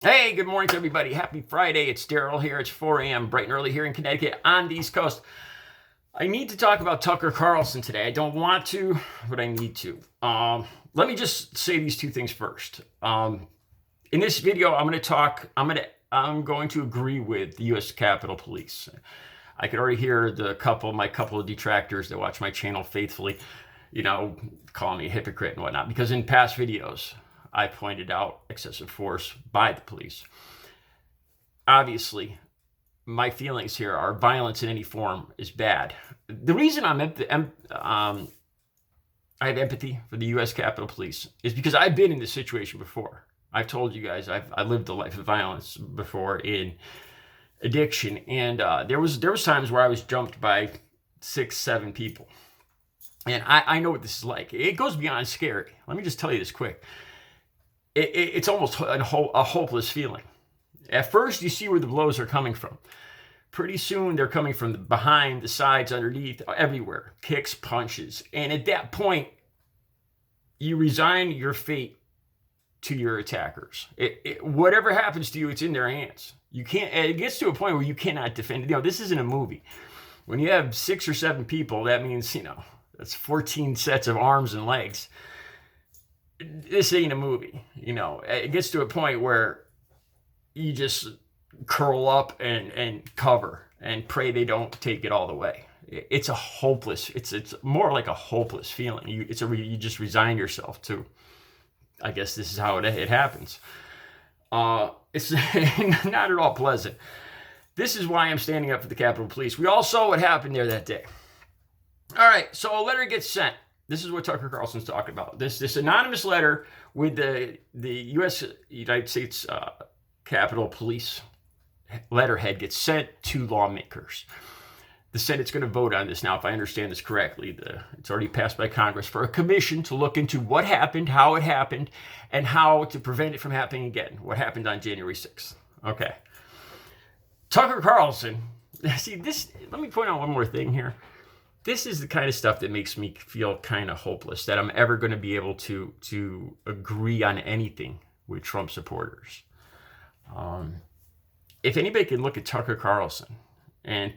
Hey, good morning to everybody. Happy Friday. It's Daryl here. It's 4 a.m. bright and early here in Connecticut on the East Coast. I need to talk about Tucker Carlson today. I don't want to, but I need to. Let me just say these two things first. In this video, I'm going to agree with the U.S. Capitol Police. I could already hear my couple of detractors that watch my channel faithfully, calling me a hypocrite and whatnot, because in past videos, I pointed out excessive force by the police. Obviously, my feelings here are violence in any form is bad. The reason I have empathy for the U.S. Capitol Police is because I've been in this situation before. I've told you guys I lived a life of violence before in addiction, and there was times where I was jumped by 6, 7 people, and I know what this is like. It goes beyond scary. Let me just tell you this quick. It's almost a hopeless feeling. At first, you see where the blows are coming from. Pretty soon, they're coming from behind, the sides, underneath, everywhere. Kicks, punches. And at that point, you resign your fate to your attackers. Whatever happens to you, it's in their hands. It gets to a point where you cannot defend it. This isn't a movie. When you have 6 or 7 people, that means, that's 14 sets of arms and legs. This ain't a movie. It gets to a point where you just curl up and cover and pray they don't take it all the way. It's more like a hopeless feeling. You just resign yourself to, I guess this is how it happens. It's not at all pleasant. This is why I'm standing up for the Capitol Police. We all saw what happened there that day. All right, so a letter gets sent. This is what Tucker Carlson's talking about. This anonymous letter with the United States Capitol Police letterhead gets sent to lawmakers. The Senate's going to vote on this now, if I understand this correctly. It's already passed by Congress for a commission to look into what happened, how it happened, and how to prevent it from happening again. What happened on January 6th. Okay. Tucker Carlson. See, let me point out one more thing here. This is the kind of stuff that makes me feel kind of hopeless, that I'm ever going to be able to agree on anything with Trump supporters. If anybody can look at Tucker Carlson and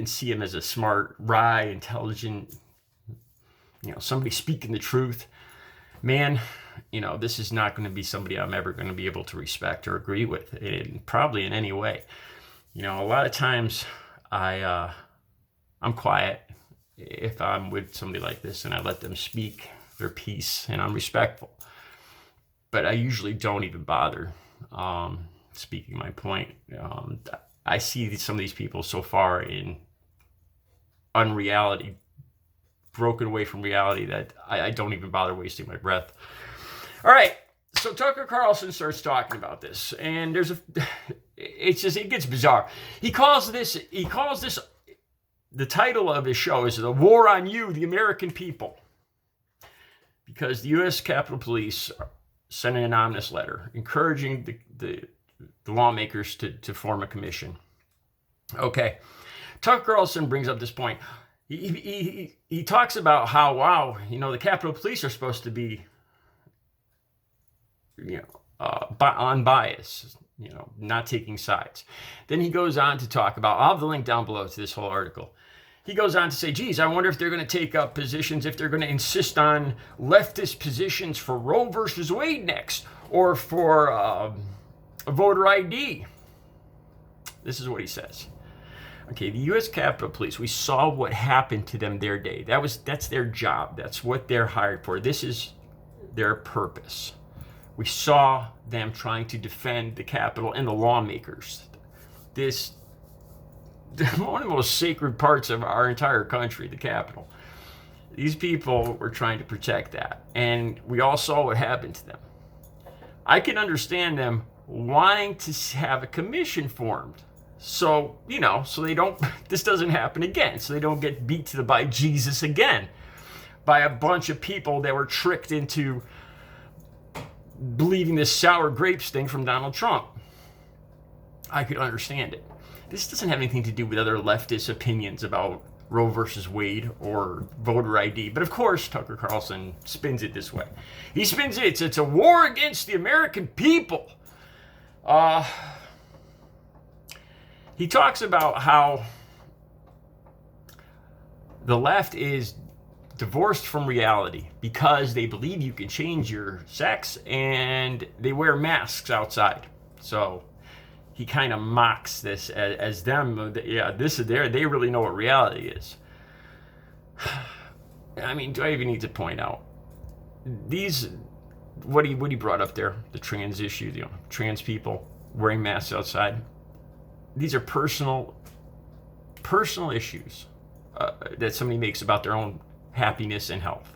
see him as a smart, wry, intelligent, somebody speaking the truth, man, this is not going to be somebody I'm ever going to be able to respect or agree with, probably in any way. A lot of times I'm quiet if I'm with somebody like this, and I let them speak their piece, and I'm respectful. But I usually don't even bother speaking my point. I see some of these people so far in unreality, broken away from reality, that I don't even bother wasting my breath. All right, so Tucker Carlson starts talking about this, and it gets bizarre. He calls this. The title of his show is The War on You, the American People. Because the U.S. Capitol Police sent an anonymous letter encouraging the lawmakers to form a commission. Okay. Tucker Carlson brings up this point. He talks about how, wow, the Capitol Police are supposed to be, unbiased, not taking sides. Then he goes on to talk about, I'll have the link down below to this whole article. He goes on to say, geez, I wonder if they're going to take up positions, if they're going to insist on leftist positions for Roe versus Wade next, or for a voter ID. This is what he says. Okay, the U.S. Capitol Police, we saw what happened to them their day. That's their job. That's what they're hired for. This is their purpose. We saw them trying to defend the Capitol and the lawmakers. One of the most sacred parts of our entire country, the Capitol. These people were trying to protect that, and we all saw what happened to them. I can understand them wanting to have a commission formed, so this doesn't happen again, so they don't get beat to the by Jesus again by a bunch of people that were tricked into believing this sour grapes thing from Donald Trump. I could understand it. This doesn't have anything to do with other leftist opinions about Roe versus Wade or voter ID. But of course, Tucker Carlson spins it this way. He spins it, it's a war against the American people. Uh, he talks about how the left is divorced from reality because they believe you can change your sex and they wear masks outside. So he kind of mocks this as them. Yeah, this is there. They really know what reality is. I mean, do I even need to point out these? What he brought up there, the trans issue, trans people wearing masks outside. These are personal issues that somebody makes about their own happiness and health.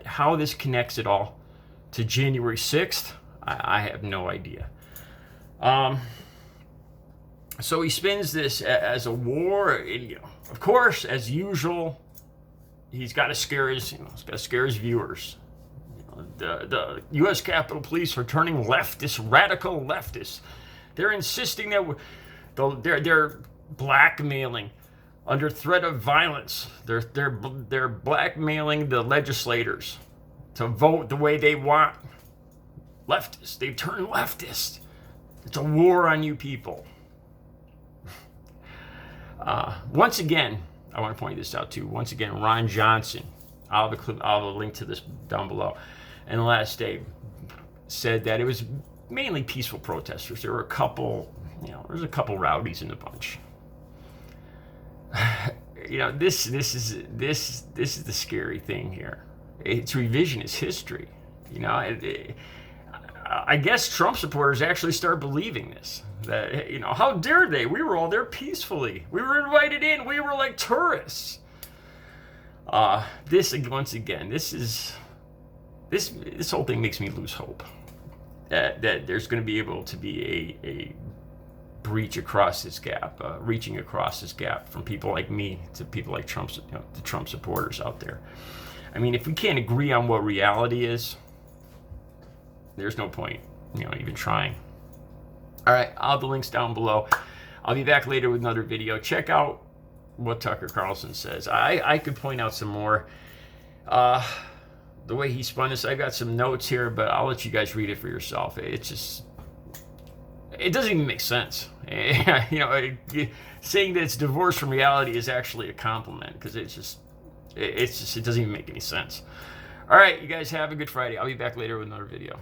How this connects at all to January 6th, I have no idea. So he spins this as a war. And, of course, as usual, he's got to scare his viewers. The U.S. Capitol Police are turning leftist, radical leftists. They're insisting that they're blackmailing under threat of violence. They're blackmailing the legislators to vote the way they want. Leftists. They've turned leftist. It's a war on you people. Once again, I want to point this out too. Once again, Ron Johnson. I'll have a link to this down below. And the last day said that it was mainly peaceful protesters. There were a couple rowdies in the bunch. This is the scary thing here. It's revisionist history. I guess Trump supporters actually start believing this. That how dare they? We were all there peacefully. We were invited in. We were like tourists. This whole thing makes me lose hope that there's going to be able to be a breach across this gap, reaching across this gap from people like me to people like Trump, the Trump supporters out there. I mean, if we can't agree on what reality is, there's no point, even trying. All right, I'll have the links down below. I'll be back later with another video. Check out what Tucker Carlson says. I could point out some more. The way he spun this, I got some notes here, but I'll let you guys read it for yourself. It doesn't even make sense. Saying that it's divorced from reality is actually a compliment because it doesn't even make any sense. All right, you guys have a good Friday. I'll be back later with another video.